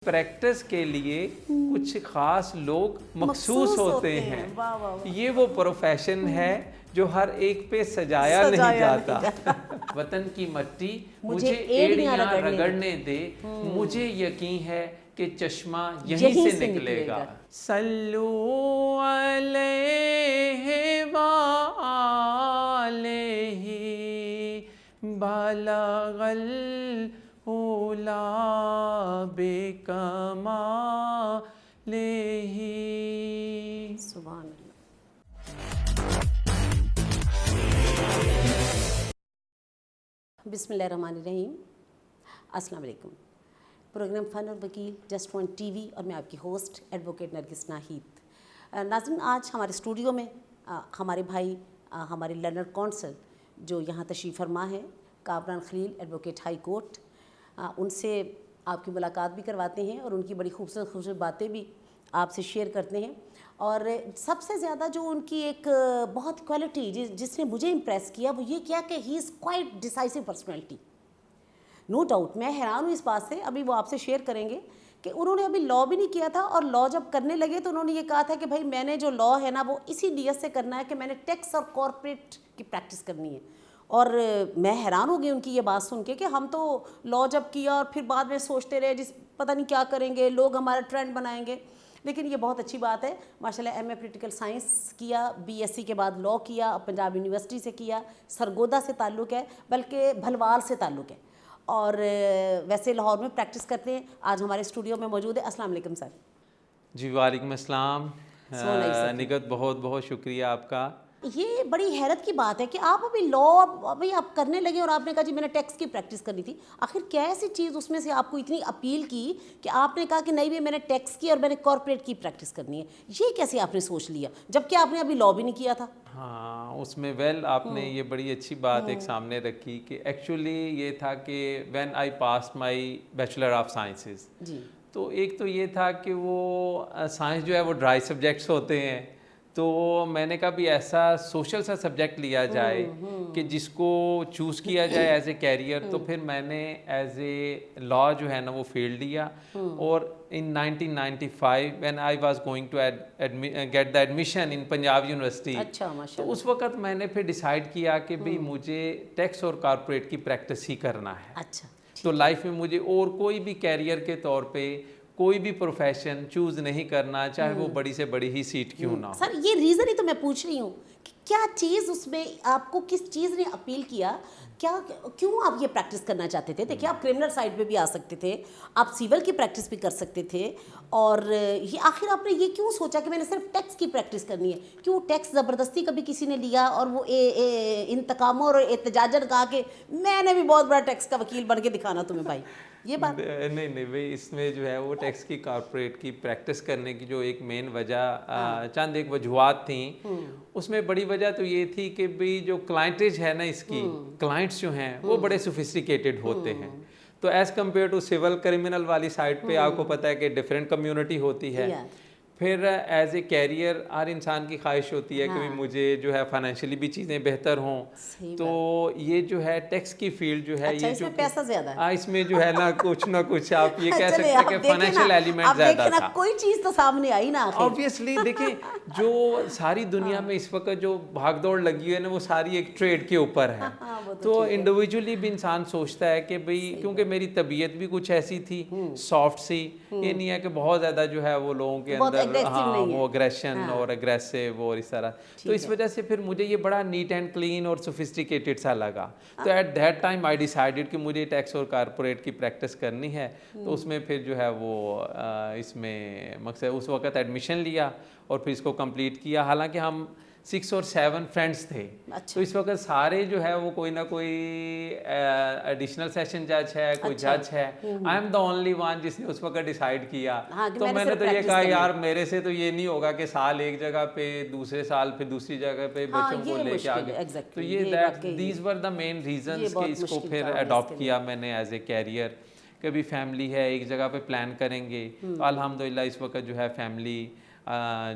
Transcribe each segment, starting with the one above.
Practice کے لیے کچھ خاص لوگ مخصوص ہوتے ہیں. یہ وہ پروفیشن ہے جو ہر ایک پہ سجایا نہیں جاتا. وطن کی مٹی مجھے ایڑیاں رگڑنے دے, مجھے یقین ہے کہ چشمہ یہیں سے نکلے گا. صلو علیہ وآلہ بلغ اولا بکمالہ. سبحان اللہ. بسم اللہ الرحمن الرحیم. السلام علیکم. پروگرام فن اور وکیل جسٹ پوائنٹ ٹی وی اور میں آپ کی ہوسٹ ایڈوکیٹ نرگس ناہید. ناظرین, آج ہمارے اسٹوڈیو میں ہمارے بھائی ہمارے لرنر کونسل جو یہاں تشریف فرما ہے, کامران خلیل ایڈوکیٹ ہائی کورٹ, ان سے آپ کی ملاقات بھی کرواتے ہیں اور ان کی بڑی خوبصورت خوبصورت باتیں بھی آپ سے شیئر کرتے ہیں. اور سب سے زیادہ جو ان کی ایک بہت کوالٹی جس نے مجھے امپریس کیا وہ یہ کیا کہ he is quite decisive personality. No doubt میں حیران ہوں اس بات سے, ابھی وہ آپ سے شیئر کریں گے کہ انہوں نے ابھی لاء بھی نہیں کیا تھا, اور لاء جب کرنے لگے تو انہوں نے یہ کہا تھا کہ بھائی میں نے جو لاء ہے نا وہ اسی نیت سے کرنا ہے کہ میں نے ٹیکس اور کارپوریٹ کی پریکٹس کرنی ہے. اور میں حیران ہو گئی ان کی یہ بات سن کے کہ ہم تو لاء جب کیا اور پھر بعد میں سوچتے رہے پتہ نہیں کیا کریں گے, لوگ ہمارا ٹرینڈ بنائیں گے. لیکن یہ بہت اچھی بات ہے ماشاءاللہ. ایم اے پولیٹیکل سائنس کیا, بی ایس سی کے بعد لاء کیا, پنجاب یونیورسٹی سے کیا, سرگودا سے تعلق ہے بلکہ بھلوال سے تعلق ہے, اور ویسے لاہور میں پریکٹس کرتے ہیں. آج ہمارے اسٹوڈیو میں موجود ہے. السلام علیکم سر. جی وعلیکم السلام. نگت بہت بہت شکریہ آپ کا. یہ بڑی حیرت کی بات ہے کہ آپ ابھی لاء ابھی آپ کرنے لگے اور آپ نے کہا جی میں نے ٹیکس کی پریکٹس کرنی تھی. آخر کیا ایسی چیز اس میں سے آپ کو اتنی اپیل کی کہ آپ نے کہا کہ نہیں بھائی میں نے ٹیکس کی اور میں نے کارپوریٹ کی پریکٹس کرنی ہے؟ یہ کیسے آپ نے سوچ لیا جبکہ آپ نے ابھی لاء بھی نہیں کیا تھا؟ ہاں, اس میں آپ نے یہ بڑی اچھی بات ایک سامنے رکھی کہ ایکچولی یہ تھا کہ when I pass my bachelor of sciences, تو ایک تو یہ تھا کہ وہ سائنس جو ہے وہ ڈرائی سبجیکٹس ہوتے ہیں, تو میں نے کہا بھی ایسا سوشل سا سبجیکٹ لیا جائے کہ جس کو چوز کیا جائے ایز اے کیریئر. تو پھر میں نے ایز اے لاء جو ہے نا وہ فیلڈ لیا, اور ان 1995 when I was going to get the admission in Punjab university, تو اس وقت میں نے پھر ڈیسائیڈ کیا کہ بھئی مجھے ٹیکس اور کارپوریٹ کی پریکٹس ہی کرنا ہے. تو لائف میں مجھے اور کوئی بھی کیریئر کے طور پہ کوئی بھی پروفیشن چوز نہیں کرنا, چاہے وہ بڑی سے بڑی ہی سیٹ کیوں نہ ہو. سر یہ ریزن ہی تو میں پوچھ رہی ہوں کہ کیا چیز اس میں آپ کو کس چیز نے اپیل کیا, کیوں آپ یہ پریکٹس کرنا چاہتے تھے؟ دیکھیے آپ کرمنل سائڈ پہ بھی آ سکتے تھے, آپ سیول کی پریکٹس بھی کر سکتے تھے, اور یہ آخر آپ نے یہ کیوں سوچا کہ میں نے صرف ٹیکس کی پریکٹس کرنی ہے؟ کیوں ٹیکس زبردستی کبھی کسی نے لیا اور وہ انتقام اور احتجاجن کہا کہ میں نے بھی بہت بڑا ٹیکس کا وکیل بن کے دکھانا تمہیں بھائی؟ یہ بات نہیں بھائی, اس میں جو ہے وہ ٹیکس کی کارپوریٹ کی پریکٹس کرنے کی جو ایک مین وجہ, چند ایک وجوہات تھیں. اس میں بڑی وجہ تو یہ تھی کہ بھئی جو کلائنٹیج ہے نا اس کی, کلائنٹس جو ہیں وہ بڑے سوفسٹیکیٹڈ ہوتے ہیں. تو as compare to civil criminal والی سائڈ پہ آپ کو پتہ ہے کہ ڈفرینٹ کمیونٹی ہوتی ہے. پھر ایز اے کیریئر ہر انسان کی خواہش ہوتی ہے کہ مجھے جو ہے فائنینشلی بھی چیزیں بہتر ہوں. تو یہ جو ہے ٹیکس کی فیلڈ جو ہے یہ جو پیسہ زیادہ ہے, اس میں جو ہے نا کچھ نہ کچھ آپ یہ کہہ سکتے ہیں کہ فائنینشیل ایلیمنٹ زیادہ تھا. کوئی چیز تو سامنے آئی نا آبویسلی. دیکھیں جو ساری دنیا میں اس وقت جو بھاگ دوڑ لگی ہوئی ہے نا وہ ساری ایک ٹریڈ کے اوپر ہے. تو انڈیویجولی بھی انسان سوچتا ہے کہ بھئی کیونکہ میری طبیعت بھی کچھ ایسی تھی سافٹ سی, یہ نہیں ہے کہ بہت زیادہ جو ہے وہ لوگوں کے اندر وہ اگریشن اور اگریسو اور اس طرح. تو اس وجہ سے پھر مجھے یہ بڑا نیٹ اینڈ کلین اور سوفسٹیکیٹڈ سا لگا. تو at that time I decided کہ مجھے ٹیکس اور کارپوریٹ کی پریکٹس کرنی ہے. تو اس میں پھر جو ہے وہ اس میں مقصد اس وقت ایڈمیشن لیا اور پھر اس کو کمپلیٹ کیا. حالانکہ ہم 6 اور 7 فرینڈس تھے, تو اس وقت سارے جو ہے وہ کوئی نہ کوئی ایڈیشنل سیشن جج ہے, کوئی جج ہے. I am the only one جس نے اس وقت ڈیسائیڈ کیا. تو میں نے تو یہ کہا یار میرے سے تو یہ نہیں ہوگا کہ سال ایک جگہ پہ, دوسرے سال پھر دوسری جگہ پہ بچوں کو لے کے آگے. تو یہ these were the main reasons کہ اس کو پھر اڈاپٹ کیا میں نے ایز اے کیریئر. کبھی فیملی ہے ایک جگہ پہ پلان کریں گے, تو الحمدللہ اس وقت جو ہے فیملی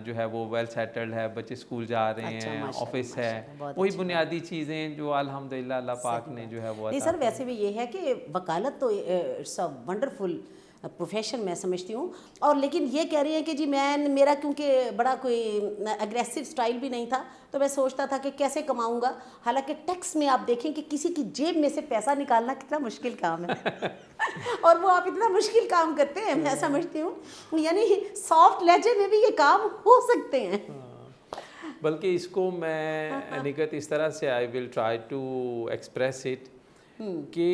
جو ہے وہ ویل سیٹلڈ ہے, بچے اسکول جا رہے ہیں, آفس ہے, وہی بنیادی چیزیں جو الحمدللہ اللہ پاک نے جو ہے وہ. نہیں سر ویسے بھی یہ ہے کہ وکالت تو اٹس اے ونڈرفل प्रोफेशन मैं समझती हूँ। और लेकिन ये कह रही है कि जी मेरा क्योंकि बड़ा कोई एग्रेसिव स्टाइल भी नहीं था, तो मैं सोचता था कि कैसे कमाऊँगा। हालांकि टैक्स में आप देखें कि किसी की जेब में से पैसा निकालना कितना मुश्किल काम है और वो आप इतना मुश्किल काम करते हैं, मैं समझती हूँ यानी सॉफ्ट लहजे में भी ये काम हो सकते हैं। बल्कि इसको मैं निकट इस तरह से I will try to express it कि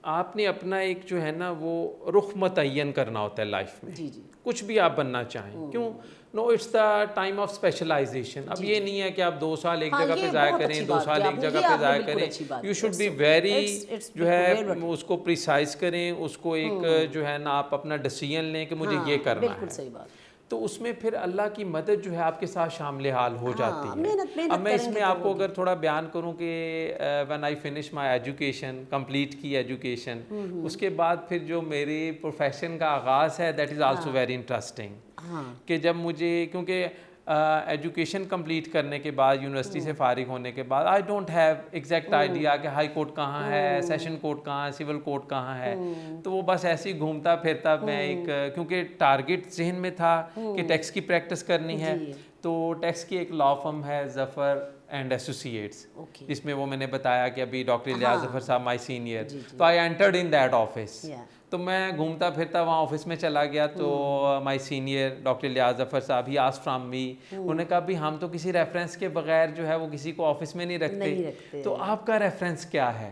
आपने अपना एक जो है ना वो रुख मुतय्यन करना होता है लाइफ में। जी जी। कुछ भी आप बनना चाहें, क्यों know, it's the time of specialisation. अब ये नहीं है कि आप 2 साल एक जगह पे ज़ाया करें, 2 साल एक जगह पे ज़ाया करें। यू शुड बी वेरी जो है उसको प्रिसाइज करें, उसको एक जो है ना आप अपना डिसीजन लें कि मुझे ये करना है। बिल्कुल सही बात। तो उसमें फिर अल्लाह की मदद जो है आपके साथ शामिल हाल हो जाती है। मेहनत अब मैं इसमें आपको अगर थोड़ा बयान करूं कि when I finish my education, complete की एजुकेशन, उसके बाद फिर जो मेरी प्रोफेशन का आगाज़ है that is also very interesting. कि जब मुझे क्योंकि एजुकेशन कंप्लीट करने के बाद, यूनिवर्सिटी से फारिग होने के बाद, I don't have exact idea कि हाई कोर्ट कहाँ है, सेशन कोर्ट कहाँ है, सिविल कोर्ट कहाँ है। तो वो बस ऐसे ही घूमता फिरता मैं एक, क्योंकि टारगेट जहन में था कि टैक्स की प्रैक्टिस करनी है, तो टैक्स की एक लॉ फर्म है ज़फ़र एंड एसोसिएट्स, जिसमें वो मैंने बताया कि अभी डॉक्टर इलियास ज़फ़र साहब माई सीनियर, तो I entered in that office. तो मैं घूमता फिरता वहाँ ऑफिस में चला गया, तो my senior doctor Ilyas Zafar साहब ही आस्क्ड फ्रॉम मी, उन्होंने कहा भी हम तो किसी रेफरेंस के बगैर जो है वो किसी को ऑफिस में नहीं रखते, तो आपका रेफरेंस क्या है?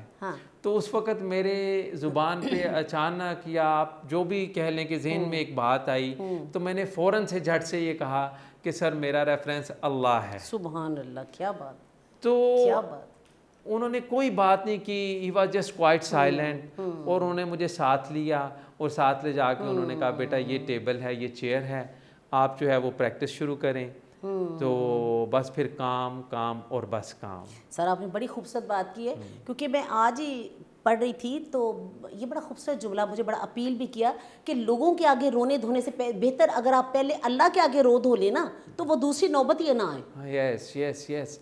तो उस वक़्त मेरे ज़ुबान पे अचानक या आप जो भी कह लें कि जहन में एक बात आई, तो मैंने फ़ौरन से झट से ये कहा कि सर मेरा रेफरेंस अल्लाह है। सुभान अल्लाह, क्या बात, तो क्या बात। उन्होंने कोई बात नहीं की, he was just quite silent, और उन्होंने मुझे साथ लिया और साथ ले जाके उन्होंने कहा बेटा ये टेबल है, ये चेयर है, आप जो है वो प्रैक्टिस शुरू करें। तो बस फिर काम काम और बस काम। सर आपने बड़ी खूबसूरत बात की है, क्योंकि मैं आज ही पढ़ रही थी तो ये बड़ा खूबसूरत जुमला मुझे बड़ा अपील भी किया कि लोगों के आगे रोने धोने से बेहतर अगर आप पहले अल्लाह के आगे रो धो लेना तो वो दूसरी नौबत ये ना आए। यस यस यस,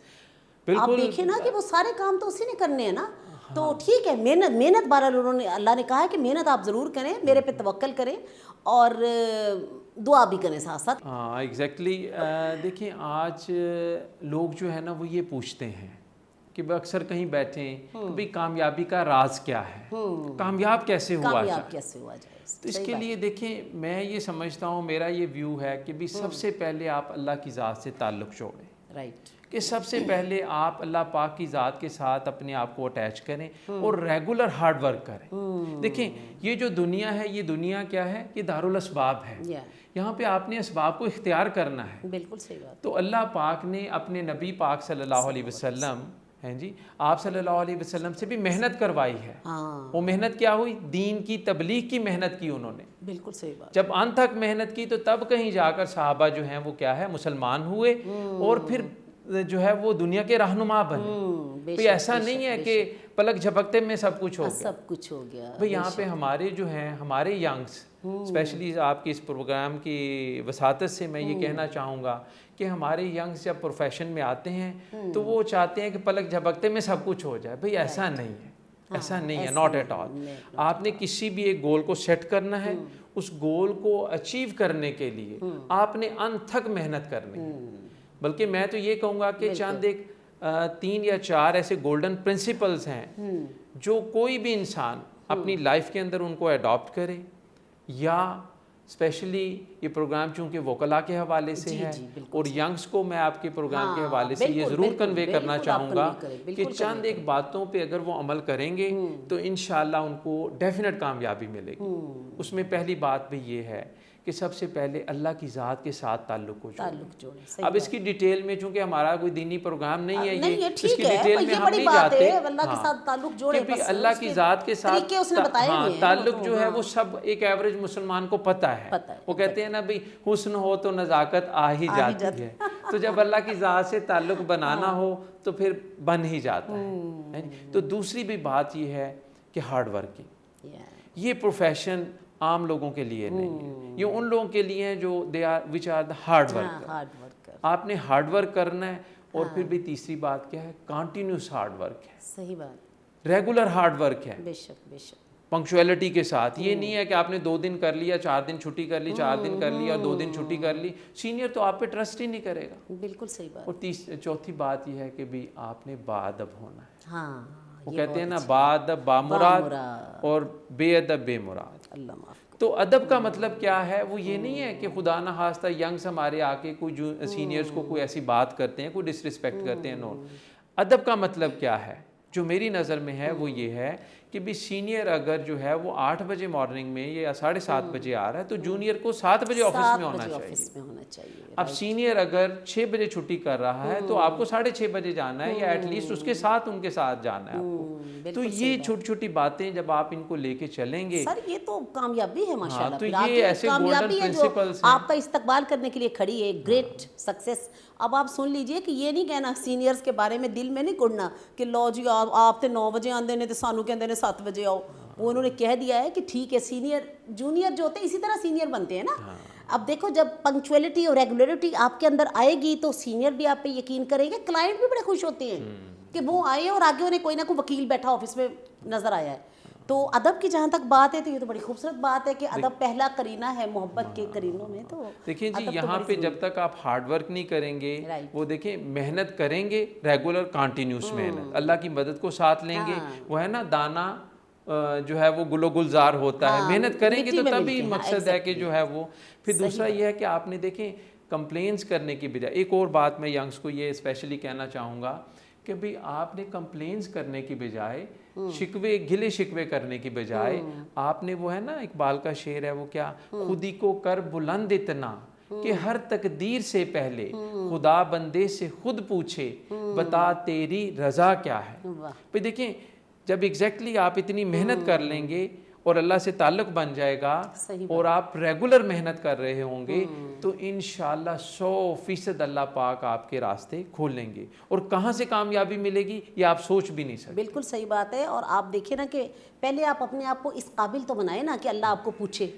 आप देखिए ना कि वो सारे काम तो उसी ने करने हैं ना। तो ठीक है, मेहनत बहरहाल उन्होंने, अल्लाह ने कहा है कि मेहनत आप ज़रूर करें, मेरे पे तवक्कल करें और दुआ भी करें साथ साथ। हाँ एग्जैक्टली। देखिए आज लोग जो है ना वो ये पूछते हैं कि अक्सर कहीं बैठे कि भाई कामयाबी का राज क्या है, कामयाब कैसे हुआ जाए। तो इसके लिए देखिए मैं ये समझता हूँ, मेरा ये व्यू है कि भी सबसे पहले आप अल्लाह की ज़ात से ताल्लुक़ जोड़ें। राइट, कि सबसे पहले आप अल्लाह पाक की ज़ात के साथ अपने आप को अटैच करें और रेगुलर हार्ड वर्क करें। देखें ये जो दुनिया है, ये दुनिया क्या है, ये दारुल असबाब है। यहाँ पे आपने असबाब को इख्तियार करना है। बिल्कुल सही बात। तो अल्लाह पाक ने अपने नबी पाक सल्लल्लाहु अलैहि वसल्लम हैं जी, आप सल्लल्लाहु अलैहि वसल्लम से भी मेहनत करवाई है। वो मेहनत क्या हुई? दीन की तबलीग की मेहनत की उन्होंने। बिल्कुल सही बात। जब अंत तक मेहनत की तो तब कहीं जाकर सहाबा जो हैं वो क्या है, मुसलमान हुए और फिर जो है वो दुनिया के रहनुमा बने। तो ऐसा नहीं है कि पलक झपकते में सब कुछ हो गया। सब कुछ हो गया भाई यहाँ पे हमारे जो हैं, हमारे यंग्स स्पेशली आपकी इस प्रोग्राम की वसातत से मैं ये कहना चाहूँगा कि हमारे यंग्स जब प्रोफेशन में आते हैं तो वो चाहते हैं कि पलक झपकते में सब कुछ हो जाए। भाई ऐसा नहीं है, ऐसा नहीं है, नॉट एट ऑल। आपने किसी भी एक गोल को सेट करना है, उस गोल को अचीव करने के लिए आपने अंत तक मेहनत करनी है। बल्कि मैं तो ये कहूँगा कि चंद एक 3 या 4 ऐसे गोल्डन प्रिंसिपल्स हैं जो कोई भी इंसान अपनी लाइफ के अंदर उनको अडॉप्ट करे, या स्पेशली ये प्रोग्राम चूँकि वोकला के हवाले से है और यंग्स को मैं आपके प्रोग्राम के हवाले से ये ज़रूर कन्वे करना चाहूँगा कि चंद एक बातों पे अगर वो अमल करेंगे तो इंशाअल्लाह उनको डेफिनेट कामयाबी मिलेगी। उसमें पहली बात भी ये है कि सबसे पहले अल्लाह की ज़ात के साथ ताल्लुक़ जोड़ें। अब इसकी डिटेल में, चूँकि हमारा कोई दीनी प्रोग्राम नहीं है, ये इसकी डिटेल में हम नहीं जाते। अल्लाह के साथ ताल्लुक़ जोड़ें, कि अल्लाह की ज़ात के साथ ताल्लुक़ जो है वो सब एक एवरेज मुसलमान को पता है। वो कहते हैं ना भाई हुस्न हो तो नज़ाकत आ ही जाती है। तो जब अल्लाह की ज़ात से ताल्लुक़ बनाना हो तो फिर बन ही जाता है। तो दूसरी भी बात ये है कि हार्ड वर्किंग, ये प्रोफेशन आम लोगों के लिए नहीं है, ये उन लोगों के लिए हैं जो they are which are the hard worker. आपने हार्ड वर्क करना है। और फिर भी तीसरी बात क्या है? कंटिन्यूस हार्ड वर्क है। सही बात, रेगुलर हार्ड वर्क है। बेशक बेशक। पंक्चुअलिटी के साथ। ये नहीं है कि आपने 2 दिन कर लिया, 4 दिन छुट्टी कर ली, 4 दिन कर लिया, 2 दिन छुट्टी कर ली, सीनियर तो आप पे ट्रस्ट ही नहीं करेगा। बिल्कुल सही बात। और चौथी बात यह है कि भी आपने बाअदब होना है। हाँ, वो ये कहते हैं बहुत ना, बाअदब बामुराद बामुराद। और बेअदब बेमुराद। अल्लाह माफ। तो अदब का मतलब क्या है? वो ये नहीं है कि खुदा ना खास्ता यंग्स हमारे आके कोई सीनियर्स को कोई ऐसी बात करते हैं, कोई डिसरिस्पेक्ट करते हैं। नो, अदब का मतलब क्या है जो मेरी नज़र में है वो ये है कि भी सीनियर अगर जो है वो 8 बजे मॉर्निंग में या 7:30 बजे आ रहा है तो जूनियर को 7 बजे ऑफिस में होना चाहिए। अब सीनियर अगर 6 बजे छुट्टी कर रहा है तो आपको 6:30 बजे जाना है, या एटलीस्ट उसके साथ उनके साथ जाना है आपको। तो ये छोटी छोटी बातें जब आप इनको लेके चलेंगे सर, ये तो कामयाबी है माशाल्लाह। तो ये ऐसे गोल्डन प्रिंसिपल्स हैं आपका इस्तकबाल करने के लिए खड़ी है, ग्रेट सक्सेस। अब आप सुन लीजिए कि ये नहीं कहना सीनियर्स के बारे में, दिल में नहीं गुड़ना कि लो जी आप तो 9 बजे आते हैं तो सानू कहते हैं 7 बजे आओ। वो उन्होंने कह दिया है कि ठीक है, सीनियर जूनियर जो होते हैं इसी तरह सीनियर बनते हैं ना। अब देखो, जब पंक्चुअलिटी और रेगुलरिटी आपके अंदर आएगी तो सीनियर भी आप पे यकीन करेंगे, क्लाइंट भी बड़े खुश होते हैं कि वो आए और आगे उन्हें कोई ना कोई वकील बैठा ऑफिस में नज़र आया है। तो अदब की जहाँ तक बात है तो ये तो बड़ी खूबसूरत बात है कि अदब पहला करीना है मोहब्बत के करीनों में। तो देखिए जी, यहाँ पे जब तक आप हार्ड वर्क नहीं करेंगे, वो देखिए मेहनत करेंगे, रेगुलर कंटिन्यूस मेहनत, अल्लाह की मदद को साथ लेंगे। वो है ना, दाना जो है वो गुलो गुलजार होता है, मेहनत करेंगे तो तभी मकसद है कि जो है वो। फिर दूसरा ये है कि आपने देखें कंप्लेंट्स करने की बजाय, एक और बात मैं यंग्स को ये स्पेशली कहना चाहूँगा कि भाई आपने कंप्लेंट्स करने की बजाय, शिकवे गिले शिकवे करने की बजाय आपने, वो है ना इकबाल का शेर है, वो क्या, खुदी को कर बुलंद इतना कि हर तकदीर से पहले खुदा बंदे से खुद पूछे बता तेरी रजा क्या है। भाई देखें, जब एग्जैक्टली आप इतनी मेहनत कर लेंगे और अल्लाह से ताल्लुक़ बन जाएगा और आप रेगुलर मेहनत कर रहे होंगे तो इंशाल्लाह 100% अल्लाह पाक आपके रास्ते खोल लेंगे। और कहाँ से कामयाबी मिलेगी ये आप सोच भी नहीं सकते। बिल्कुल सही बात है। और आप देखिए ना कि पहले आप अपने आप को इस काबिल तो बनाए ना कि अल्लाह आपको पूछे।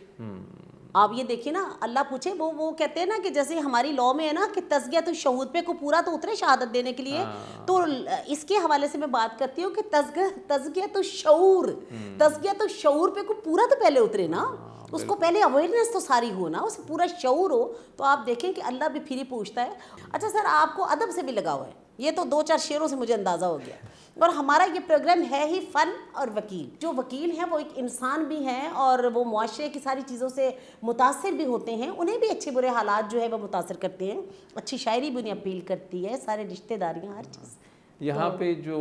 आप ये देखिए ना, अल्लाह पूछे। वो कहते हैं ना कि जैसे हमारी लॉ में है ना कि तज़कियत शहूद पे को पूरा तो उतरे शहादत देने के लिए। तो इसके हवाले से मैं बात करती हूँ कि तज़कियत शऊर पे को पूरा तो पहले उतरे ना, उसको पहले अवेयरनेस तो सारी हो ना, उसे पूरा शऊर हो। तो आप देखें कि अल्लाह भी फिर ही पूछता है। अच्छा सर, आपको अदब से भी लगाव है, ये तो 2-4 शेरों से मुझे अंदाज़ा हो गया। और हमारा ये प्रोग्राम है ही फ़न और वकील। जो वकील हैं वो एक इंसान भी हैं और वो मुआशरे की सारी चीज़ों से मुतासिर भी होते हैं। उन्हें भी अच्छे बुरे हालात जो है वो मुतासिर करते हैं, अच्छी शायरी भी उन्हें अपील करती है, सारे रिश्तेदारियाँ, हर चीज़। यहाँ पे जो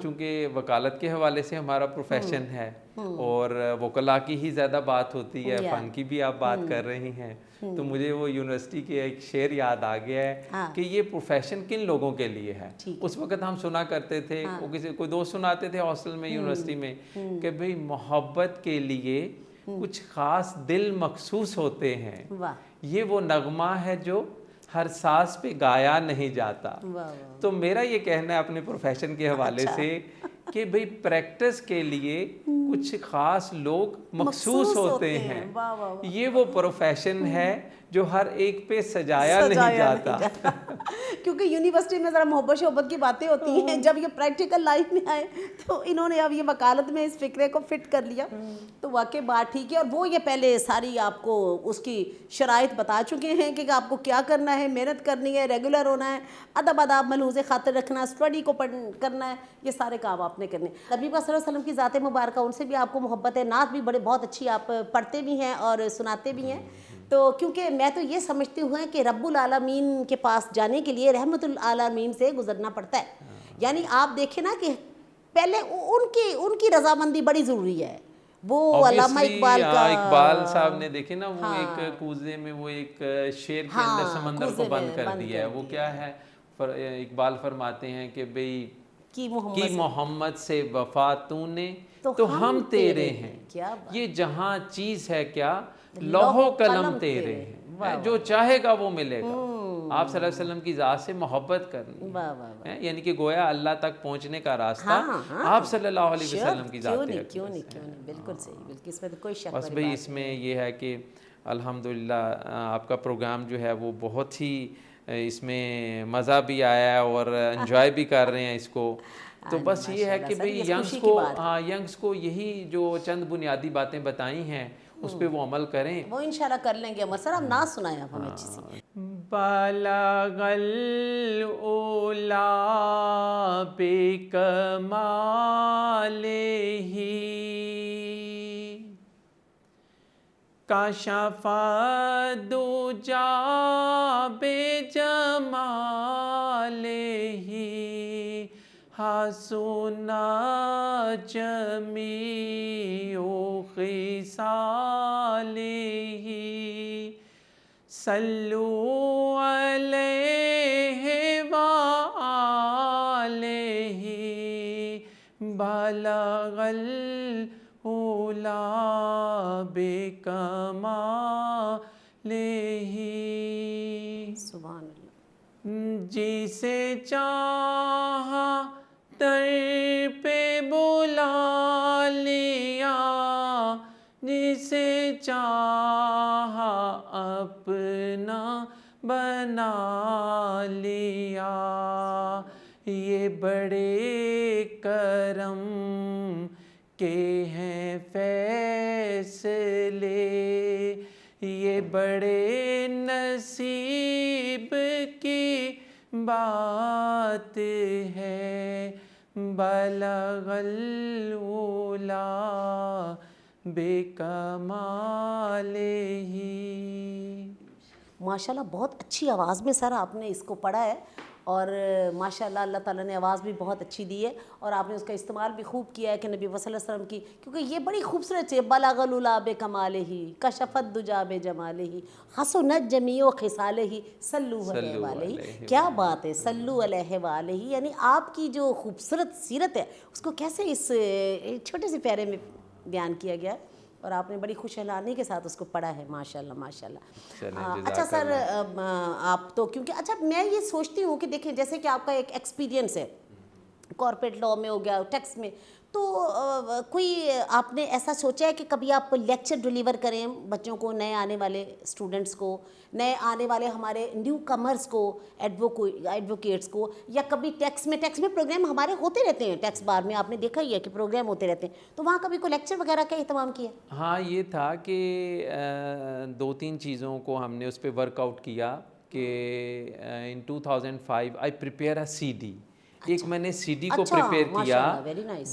चूँकि वकालत के हवाले से हमारा प्रोफेशन है और वकला की ही ज़्यादा बात होती है, फ़न की भी आप बात कर रही हैं, तो मुझे वो यूनिवर्सिटी के एक शेर याद आ गया है कि ये प्रोफेशन किन लोगों के लिए है। उस वक्त हम सुना करते थे, वो कोई दोस्त सुनाते थे हॉस्टल में, यूनिवर्सिटी में, कि भाई मोहब्बत के लिए कुछ ख़ास दिल मखसूस होते हैं, ये वो नगमा है जो हर सांस पे गाया नहीं जाता। तो मेरा ये कहना है अपने प्रोफेशन के हवाले से कि भाई प्रैक्टिस के लिए कुछ खास लोग मखसूस होते हैं। ये वो प्रोफेशन है जो हर एक पे सजाया नहीं जाता। क्योंकि यूनिवर्सिटी में ज़रा मोहब्बत की बातें होती हैं, जब ये प्रैक्टिकल लाइफ में आए तो इन्होंने अब ये वकालत में इस फिक्रे को फिट कर लिया। तो वाकई बात ठीक है। और वो ये पहले सारी आपको उसकी शराइत बता चुके हैं कि आपको क्या करना है, मेहनत करनी है, रेगुलर होना है, अदब आदाब मलहूज़े खातिर रखना, स्टडी को करना है, ये सारे काम आपने करने। नबी पाक सल्लल्लाहु अलैहि वसल्लम की ज़ात मुबारक, उनसे भी आपको मोहब्बत है, नात भी बहुत अच्छी आप पढ़ते भी हैं और सुनाते भी हैं। तो क्योंकि मैं तो ये समझती हूँ कि रब्बुल आलमीन के पास जाने के लिए रहमतुल आलमीन से गुजरना पड़ता है। यानी आप देखें ना कि पहले उनकी रजामंदी बड़ी ज़रूरी है। वो अल्लामा इकबाल साहब ने देखे ना, वो एक कूजे में वो एक शेर के अंदर समंदर को बंद कर दिया है। वो क्या है, इकबाल फरमाते हैं कि भाई कि मोहम्मद से वफा तूने तो हम तेरे हैं, ये जहाँ चीज़ है क्या लौहो कलम तेरे हैं, जो चाहेगा वो मिलेगा। आप सल्लल्लाहु अलैहि वसल्लम की ज़ात से मोहब्बत करनी, यानी कि गोया अल्लाह तक पहुँचने का रास्ता आप सल्लल्लाहु अलैहि वसल्लम की ज़ात है। क्यों नहीं, बिल्कुल सही, बिल्कुल इसमें तो कोई शक बस भाई इसमें ये है कि अल्हम्दुलिल्लाह आपका प्रोग्राम जो है वो बहुत ही इसमें मज़ा भी आया और एंजॉय भी कर रहे हैं इसको। تو بس یہ ہے کہ بھئی ینگس کو یہی جو چند بنیادی باتیں بتائی ہیں اس پہ وہ عمل کریں. وہ انشاءاللہ کر لیں گے. عمر سر آپ نعت سنائیں آپ ہمیں اچھی سی. بلغ العلا بکمالہ کشف الدجی بجمالہ حسن جمیع خصالہ صلو علیہ وآلہ بلغ العلا بکمالہ. سبحان اللہ. جسے چاہا در پہ بلا لیا جسے چاہا اپنا بنا لیا. یہ بڑے کرم کے ہیں فیصلے یہ بڑے نصیب کی بات ہے. بلغ العلا بکمالہ. ماشاءاللہ بہت اچھی آواز میں سر آپ نے اس کو پڑھا ہے اور ماشاءاللہ اللہ تعالیٰ نے آواز بھی بہت اچھی دی ہے اور آپ نے اس کا استعمال بھی خوب کیا ہے کہ نبی صلی اللہ علیہ وسلم کی, کیونکہ یہ بڑی خوبصورت ہے. بلغ العلا بکمالہ کشف الدجی بجمالہ حسنت جمیع خصالہ صلو علیہ وآلہ. کیا بات ہے, صلو علیہ وآلہ. یعنی آپ کی جو خوبصورت سیرت ہے اس کو کیسے اس چھوٹے سے پیارے میں بیان کیا گیا اور آپ نے بڑی خوش اعلانی کے ساتھ اس کو پڑھا ہے. ماشاءاللہ ماشاءاللہ. اچھا سر آپ تو کیونکہ اچھا میں یہ سوچتی ہوں کہ دیکھیں جیسے کہ آپ کا ایک ایکسپیرینس ہے کارپوریٹ لاء میں ہو گیا, ٹیکس میں, تو کوئی آپ نے ایسا سوچا ہے کہ کبھی آپ لیکچر ڈلیور کریں بچوں کو, نئے آنے والے اسٹوڈنٹس کو, نئے آنے والے ہمارے نیو کمرز کو, ایڈوکیٹس کو, یا کبھی ٹیکس میں پروگرام ہمارے ہوتے رہتے ہیں, ٹیکس بار میں آپ نے دیکھا ہی ہے کہ پروگرام ہوتے رہتے ہیں, تو وہاں کبھی کوئی لیکچر وغیرہ کا اہتمام کیا؟ ہاں یہ تھا کہ 2-3 چیزوں کو ہم نے اس پہ ورک آؤٹ کیا کہ ان 2005 آئی پریپیئر اے سی ڈی. ایک میں نے سی ڈی کو پریپیئر کیا,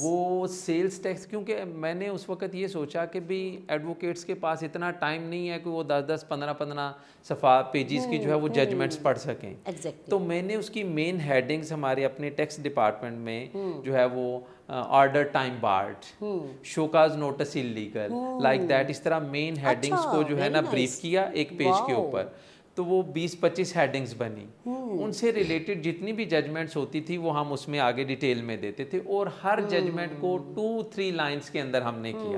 وہ سیلز ٹیکس, کیونکہ میں نے اس وقت یہ سوچا کہ بھی ایڈوکیٹس کے پاس اتنا ٹائم نہیں ہے کہ وہ 10-10 15-15 صفحہ پیجز کی جو ہے وہ ججمنٹس پڑھ سکیں. Exactly. تو میں نے اس کی مین ہیڈنگز ہمارے اپنے ٹیکس ڈپارٹمنٹ میں جو ہے وہ order time barred, show cause notice illegal, like that, اس طرح مین ہیڈنگز کو جو ہے نا بریف کیا ایک پیج کے اوپر. تو وہ 20-25 ہیڈنگز بنی. ان سے ریلیٹڈ جتنی بھی ججمنٹس ہوتی تھی وہ ہم اس میں آگے ڈیٹیل میں دیتے تھے اور ہر ججمنٹ کو 2-3 لائنز کے اندر ہم نے کیا.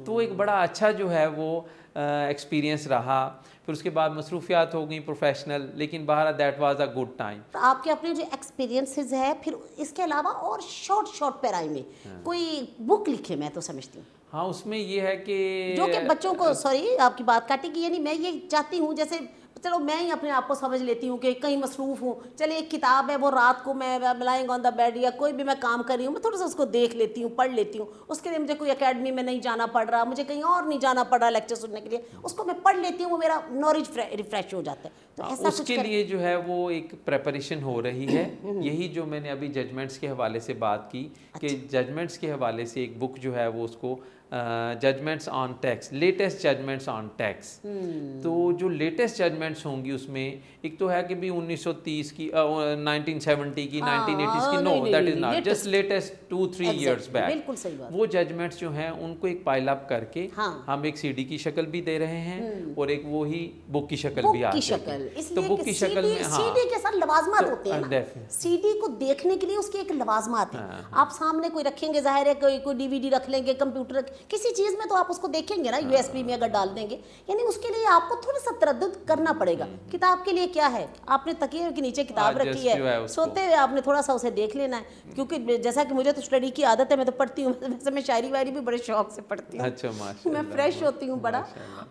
تو ایک بڑا اچھا جو ہے وہ ایکسپیرینس رہا. پھر اس کے بعد مصروفیات ہو گئیں پروفیشنل, لیکن بہرحال that was a good time. آپ کے اپنے جو ایکسپیرینسز ہے, پھر اس کے علاوہ اور شارٹ پیرائی میں کوئی بک لکھے, میں تو سمجھتی ہوں. ہاں اس میں یہ ہے کہ جو کہ بچوں کو, سوری آپ کی بات کاٹے گی, یعنی میں یہ چاہتی ہوں جیسے چلو میں ہی اپنے آپ کو سمجھ لیتی ہوں کہ کہیں مصروف ہوں, چلے ایک کتاب ہے وہ رات کو میں لائنگ آن دا بیڈ یا کوئی بھی میں کام کر رہی ہوں, میں تھوڑا سا اس کو دیکھ لیتی ہوں, پڑھ لیتی ہوں. اس کے لیے مجھے کوئی اکیڈمی میں نہیں جانا پڑ رہا, مجھے کہیں اور نہیں جانا پڑ رہا لیکچر سننے کے لیے, اس کو میں پڑھ لیتی ہوں, وہ میرا نالج ریفریش ہو جاتا ہے. تو ایسا اس کے لیے جو ہے وہ ایک پریپریشن ہو رہی ہے. یہی جو میں نے ابھی ججمنٹس کے حوالے سے بات کی کہ ججمنٹس کے حوالے سے ایک بک جو ہے وہ اس کو ججمنٹس آن ٹیکس, لیٹسٹ ججمنٹس آن ٹیکس. تو جو لیٹسٹ ججمنٹس ہوں گی اس میں ایک تو ہے کہ بھی 1930 کی, 1970 کی, 1980 کی, no that is not, just latest 2-3 years back. وہ ججمنٹس جو ہیں ان کو ایک پائل اپ کر کے ہم ایک سی ڈی کی شکل بھی دے رہے ہیں اور ایک وہی بک کی شکل بھی آ رہی ہے. تو بک کی شکل میں سی ڈی کے ساتھ لوازمات ہوتے ہیں نا, سی ڈی کو دیکھنے کے لیے اس کے ایک لوازمات ہیں. آپ سامنے کوئی رکھیں گے, ظاہر ہے کوئی ڈی وی ڈی رکھ لیں گے, کمپیوٹر, किसी चीज़ में तो आप उसको देखेंगे ना, USB में अगर डाल देंगे, यानी उसके लिए आपको थोड़ा सा तरद्दुद करना पड़ेगा। किताब के लिए क्या है, आपने तकिए के नीचे किताब रखी है, सोते हुए आपने थोड़ा सा उसे देख लेना है, क्योंकि जैसा कि मुझे तो स्टडी की आदत है, मैं तो पढ़ती हूँ, वैसे मैं शायरी वायरी भी बड़े शौक से पढ़ती हूँ। अच्छा, माशाल्लाह, मैं फ्रेश होती हूँ बड़ा,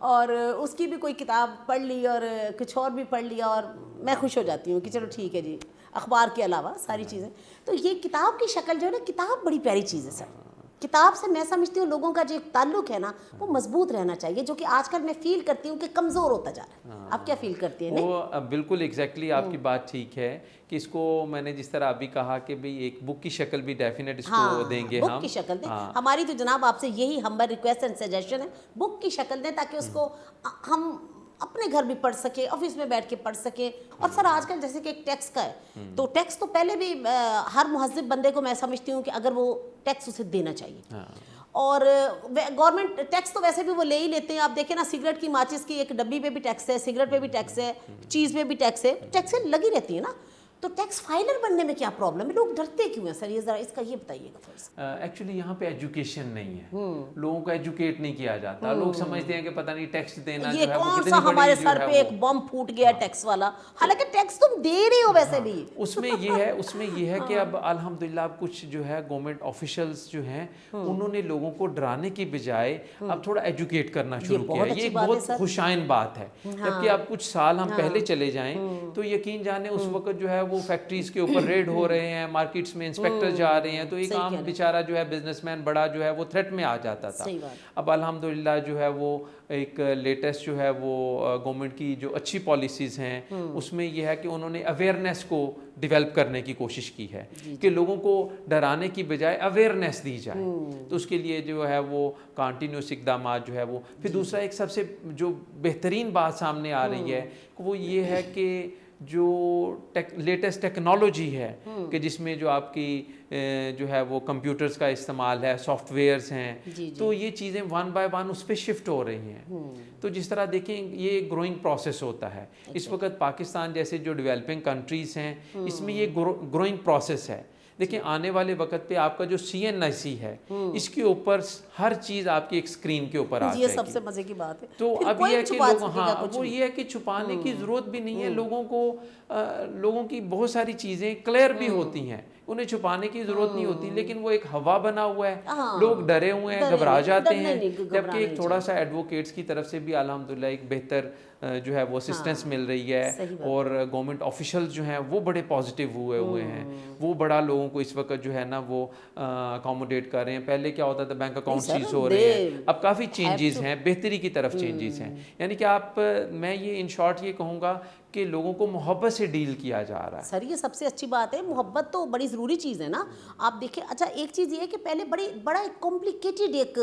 और उसकी भी कोई किताब पढ़ ली और कुछ और भी पढ़ लिया, और मैं खुश हो जाती हूँ कि चलो ठीक है जी, अखबार के अलावा सारी चीज़ें। तो ये किताब की शक्ल जो है ना, किताब बड़ी प्यारी चीज़ है सर। किताब से मैं समझती हूँ लोगों का जो एक ताल्लुक है ना, वो मजबूत रहना चाहिए, जो कि आजकल मैं फील करती हूँ कि कमज़ोर होता जा रहा है। आप क्या फील करती हैं? वो बिल्कुल एग्जैक्टली आपकी बात ठीक है कि इसको मैंने जिस तरह अभी कहा कि भाई एक बुक की शक्ल भी डेफिनेट इसको देंगे, बुक हम की शक्ल दें। हमारी तो जनाब आपसे यही हम्बर रिक्वेस्ट एंड सजेशन है, बुक की शक्ल दें, ताकि उसको हम अपने घर भी पढ़ सके, ऑफिस में बैठ के पढ़ सके। और सर आजकल जैसे कि एक टैक्स का है, तो टैक्स तो पहले भी हर मुहज्जिब बंदे को मैं समझती हूँ कि अगर वो टैक्स उसे देना चाहिए। और गवर्नमेंट टैक्स तो वैसे भी वो ले ही लेते हैं। आप देखें ना, सिगरेट की माचिस की एक डब्बी पे भी टैक्स है, सिगरेट पे भी टैक्स है, चीज़ पे भी टैक्स है, टैक्सें लगी रहती है ना। तो टैक्स फाइलर बनने में क्या प्रॉब्लम है? लोग डरते क्यों हैं सर? ये ज़रा इसका ये बताइएगा थोड़ा सा। एक्चुअली यहाँ पे एजुकेशन नहीं है, लोगों को एजुकेट नहीं किया जाता। लोग समझते हैं कि पता नहीं टैक्स देना ये जो है वो कौन कितनी सा बड़ी हमारे जो सर है पे एक बम फूट गया टैक्स वाला, हालांकि टैक्स तुम दे रहे हो वैसे भी। उसमें ये है कि अब अल्हम्दुलिल्लाह कुछ जो है गवर्नमेंट ऑफिशियल्स जो हैं उन्होंने लोगों को डराने की बजाय अब थोड़ा एजुकेट करना शुरू किया है। ये एक बहुत खुशाइन बात है। जबकि आप कुछ साल हम पहले चले जाएं तो यकीन जाने उस वक्त जो है वो फैक्ट्रीज के ऊपर रेड हो रहे हैं, मार्केट्स में इंस्पेक्टर जा रहे हैं, तो एक आम बेचारा जो है बिजनेसमैन बड़ा जो है वो थ्रेट में आ जाता था। अब अल्हम्दुलिल्लाह जो है वो एक लेटेस्ट जो है वो गवर्नमेंट की जो अच्छी पॉलिसीज़ हैं उसमें यह है कि उन्होंने अवेयरनेस को डेवलप करने की कोशिश की है कि लोगों को डराने की बजाय अवेयरनेस दी जाए। तो उसके लिए जो है वो कंटिन्यूस इकदाम जो है वो। फिर दूसरा एक सबसे जो बेहतरीन बात सामने आ रही है वो ये है कि जो लेटेस्ट टेक्नोलॉजी है कि जिसमें जो आपकी जो है वो कंप्यूटर्स का इस्तेमाल है, सॉफ्टवेयर्स हैं, तो ये चीज़ें वन बाय वन उस पर शिफ्ट हो रही हैं। तो जिस तरह देखें ये एक ग्रोइंग प्रोसेस होता है। इस वक्त पाकिस्तान जैसे जो डेवलपिंग कंट्रीज़ हैं इसमें ये ग्रोइंग प्रोसेस है। देखिए आने वाले वक्त पे आपका जो CNIC है इसके ऊपर हर चीज़ आपकी एक स्क्रीन के ऊपर आ जाएगी। ये सबसे मजे की बात है। तो अब ये है कि लोग वो ये है कि छुपाने की ज़रूरत भी नहीं है। लोगों की बहुत सारी चीज़ें क्लियर भी होती हैं, उन्हें छुपाने की ज़रूरत नहीं होती, लेकिन वो एक हवा बना हुआ है, लोग डरे हुए हैं, घबरा जाते हैं। जबकि एक थोड़ा सा एडवोकेट्स की तरफ से भी अल्हम्दुलिल्लाह एक बेहतर जो है वो असिस्टेंस मिल रही है, और गवर्नमेंट ऑफिशियल्स जो हैं वो बड़े पॉजिटिव हुए हैं, वो बड़ा लोगों को इस वक्त जो है ना वो अकोमोडेट कर रहे हैं। पहले क्या होता था बैंक अकाउंट सीज हो रहे हैं, अब काफ़ी चेंजेस हैं, बेहतरी की तरफ चेंजेस हैं। यानी कि मैं ये इन शॉर्ट ये कहूँगा कि लोगों को मोहब्बत से डील किया जा रहा है। सर ये सबसे अच्छी बात है, मोहब्बत तो बड़ी ज़रूरी चीज़ है ना। आप देखिए, अच्छा एक चीज़ ये है कि पहले बड़ा एक कॉम्प्लिकेटेड एक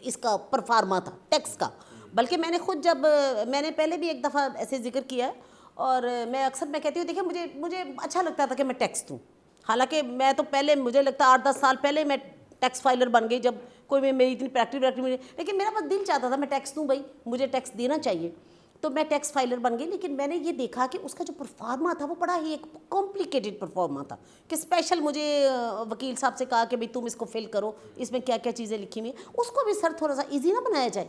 इसका परफार्मा था टैक्स का। बल्कि मैंने पहले भी एक दफ़ा ऐसे जिक्र किया है, और मैं कहती हूँ देखिए मुझे अच्छा लगता था कि मैं टैक्स दूँ। हालांकि मैं तो पहले, मुझे लगता 8-10 साल पहले मैं टैक्स फाइलर बन गई, जब कोई मेरी इतनी प्रैक्टिस मुझे, लेकिन मेरा बस दिल चाहता था मैं टैक्स दूँ, भाई मुझे टैक्स देना चाहिए, तो मैं टैक्स फाइलर बन गई। लेकिन मैंने ये देखा कि उसका जो परफॉर्मा था वो बड़ा ही एक कॉम्प्लिकेटेड परफॉर्मा था कि स्पेशल मुझे वकील साहब से कहा कि भाई तुम इसको फिल करो, इसमें क्या क्या चीज़ें लिखी हुई हैं, उसको भी सर थोड़ा सा ईजी ना बनाया जाए।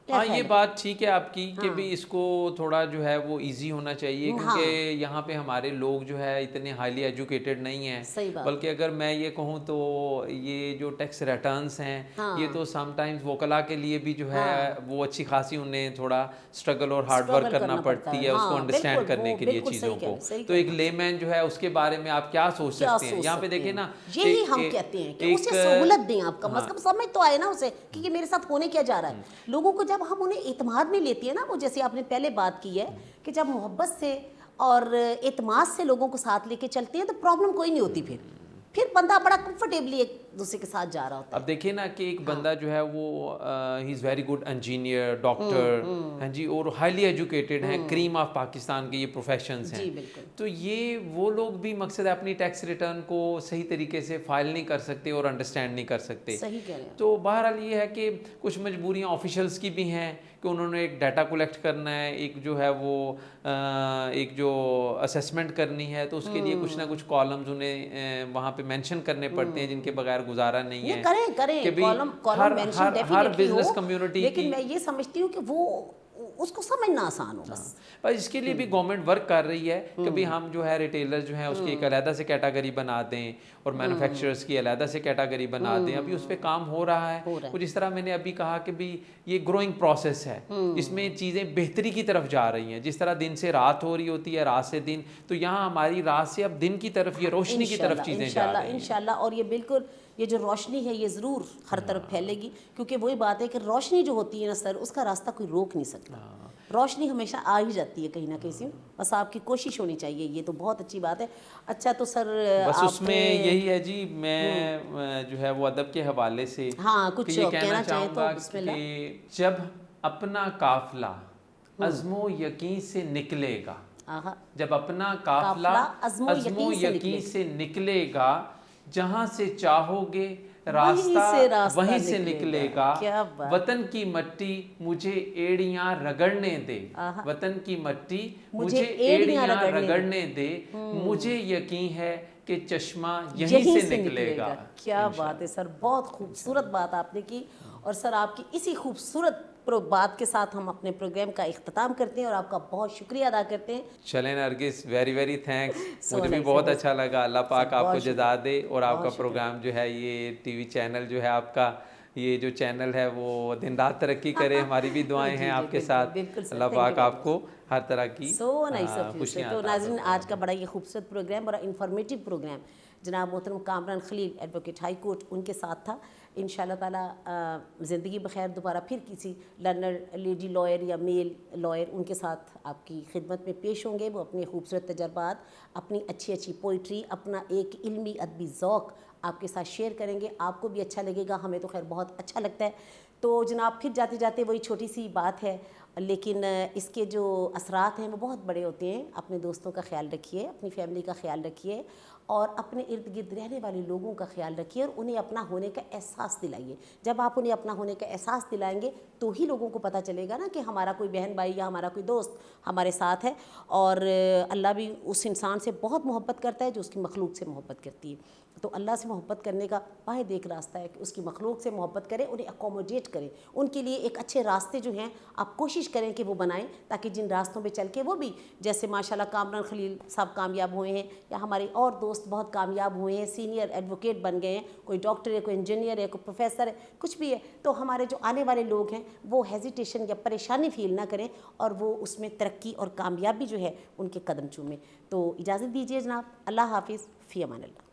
हाँ ये बात ठीक है आपकी कि भी इसको थोड़ा जो है वो इजी होना चाहिए, क्योंकि यहाँ पे हमारे लोग जो है इतने हाईली एजुकेटेड नहीं हैं। बल्कि अगर मैं ये कहूँ तो ये जो टैक्स रिटर्न्स हैं ये तो समटाइम्स वकला के लिए भी जो है वो अच्छी खासी उन्हें थोड़ा स्ट्रगल और हार्ड वर्क करना पड़ती है उसको अंडरस्टैंड करने के लिए चीज़ों को। तो एक लेमैन जो है उसके बारे में आप क्या सोच सकते हैं? यहाँ पे देखिए ना, यही हम कहते हैं कि उसे सहूलत दें, आप कम से कम समझ तो आए ना उसे कि मेरे साथ होने क्या जा रहा है। लोगों को जब हम उन्हें एतमाद में लेती है ना, वो जैसे आपने पहले बात की है कि जब मोहब्बत से और एतमाद से लोगों को साथ लेके चलते हैं तो प्रॉब्लम कोई नहीं होती। फिर बंदा बड़ा कंफर्टेबली एक दूसरे के साथ जा रहा होता है। अब देखिए ना कि एक बंदा जो है वो he is very good engineer, doctor हैं जी, और हाईली एजुकेटेड हैं, क्रीम ऑफ पाकिस्तान के ये प्रोफेशंस हैं। तो ये वो लोग भी मकसद है अपनी टैक्स रिटर्न को सही तरीके से फाइल नहीं कर सकते और अंडरस्टैंड नहीं कर सकते। सही कह रहे हैं। तो बहरहाल ये है कि कुछ मजबूरियाँ ऑफिशियल्स की भी हैं कि उन्होंने एक डाटा कलेक्ट करना है, एक जो है वो एक जो असेसमेंट करनी है, तो उसके लिए कुछ ना कुछ कॉलम्स उन्हें वहाँ पे मेंशन करने पड़ते हैं जिनके बगैर यार गुजारा नहीं है करें करें कि भाई कॉलम मेंशन हर डेफिनेटली बिजनेस हो, कम्युनिटी लेकिन की मैं ये समझती हूँ कि वो उसको समझना आसान हो बस। पर इसके लिए भी गवर्नमेंट वर्क कर रही है कि भाई हम जो है रिटेलर जो है उसकी एक अलहदा से कैटेगरी बना दें और मैन्युफैक्चरर्स की अलहदा से कैटेगरी बना दें। अभी उस पर काम हो रहा है। और जिस तरह मैंने अभी कहा कि भाई ये ग्रोइंग प्रोसेस है, इसमें चीज़ें बेहतरी की तरफ जा रही हैं। जिस तरह दिन से रात हो रही होती है, रात से दिन, तो यहाँ हमारी रात से अब दिन की तरफ, ये रोशनी की तरफ चीज़ें जा रही हैं इंशाल्लाह। और ये बिल्कुल, ये जो रोशनी है ये ज़रूर हर तरफ फैलेगी, क्योंकि वही बात है कि रोशनी जो होती है ना सर, उसका रास्ता कोई रोक नहीं सकता। रोशनी हमेशा आ ही जाती है कहीं ना कहीं से, बस आपकी कोशिश होनी चाहिए। ये तो बहुत अच्छी बात है। अच्छा तो सर बस उसमें यही है जी, मैं जो है वो अदब के हवाले से कुछ ये कहना चाहूँगा कि जब अपना काफिला अज़्मो यकीन से निकलेगा, जब अपना काफिला अज़्मो यकीन से निकलेगा, जहाँ से चाहोगे रास्ता वहीं से निकलेगा। वतन की मट्टी मुझे एड़ियां रगड़ने दे, वतन की मट्टी मुझे एड़ियां रगड़ने दे, मुझे यकीन है कि चश्मा यहीं से निकलेगा। क्या बात है सर, बहुत खूबसूरत बात आपने की। और सर आपकी इसी खूबसूरत बात के साथ हम अपने प्रोग्राम का इख्तिताम करते हैं और आपका बहुत शुक्रिया अदा करते हैं। चलें नरगिस, वेरी वेरी थैंक्स, मुझे भी बहुत अच्छा लगा। अल्लाह पाक आपको जज़ा दे और आपका प्रोग्राम जो है, ये टीवी चैनल जो है आपका, ये जो चैनल है वो दिन रात तरक्की करे। हमारी भी दुआएं हैं आपके साथ। अल्लाह पाक आपको हर तरह की खुशियाँ। तो नाज़रीन, आज का बड़ा ये खूबसूरत प्रोग्राम, बड़ा इंफॉर्मेटिव प्रोग्राम जनाब मोहतरम Kamran Khalil advocate high court उनके साथ था। इंशाल्लाह ताला ज़िंदगी बखैर दोबारा फिर किसी लर्नर लेडी लॉयर या मेल लॉयर उनके साथ आपकी खिदमत में पेश होंगे। वो अपने खूबसूरत तजर्बात, अपनी अच्छी अच्छी पोइट्री, अपना एक इल्मी अदबी ज़ौक़ आपके साथ शेयर करेंगे। आपको भी अच्छा लगेगा, हमें तो खैर बहुत अच्छा लगता है। तो जनाब फिर जाते जाते वही छोटी सी बात है, लेकिन इसके जो असरात हैं वो बहुत बड़े होते हैं। अपने दोस्तों का ख्याल रखिए, अपनी फैमिली का ख्याल रखिए और अपने इर्द गिर्द रहने वाले लोगों का ख्याल रखिए और उन्हें अपना होने का एहसास दिलाइए। जब आप उन्हें अपना होने का एहसास दिलाएंगे तो ही लोगों को पता चलेगा ना कि हमारा कोई बहन भाई या हमारा कोई दोस्त हमारे साथ है। और अल्लाह भी उस इंसान से बहुत मोहब्बत करता है जो उसकी मखलूक से मोहब्बत करती है। तो अल्लाह से मोहब्बत करने का वाहिद एक रास्ता है कि उसकी मखलूक से मोहब्बत करें, उन्हें अकोमोडेट करें, उनके लिए एक अच्छे रास्ते जो हैं आप कोशिश करें कि वो बनाएं, ताकि जिन रास्तों पे चल के वो भी, जैसे माशाल्लाह कामरान खलील साहब कामयाब हुए हैं या हमारे और दोस्त बहुत कामयाब हुए हैं, सीनियर एडवोकेट बन गए हैं, कोई डॉक्टर है, कोई इंजीनियर है, कोई प्रोफेसर है, कुछ भी है, तो हमारे जो आने वाले लोग हैं वो हेजिटेशन या परेशानी फील ना करें और वो उसमें तरक्की और कामयाबी जो है उनके कदम चूमें। तो इजाज़त दीजिए जनाब, अल्लाह हाफिज़, फ़ी अमान अल्लाह।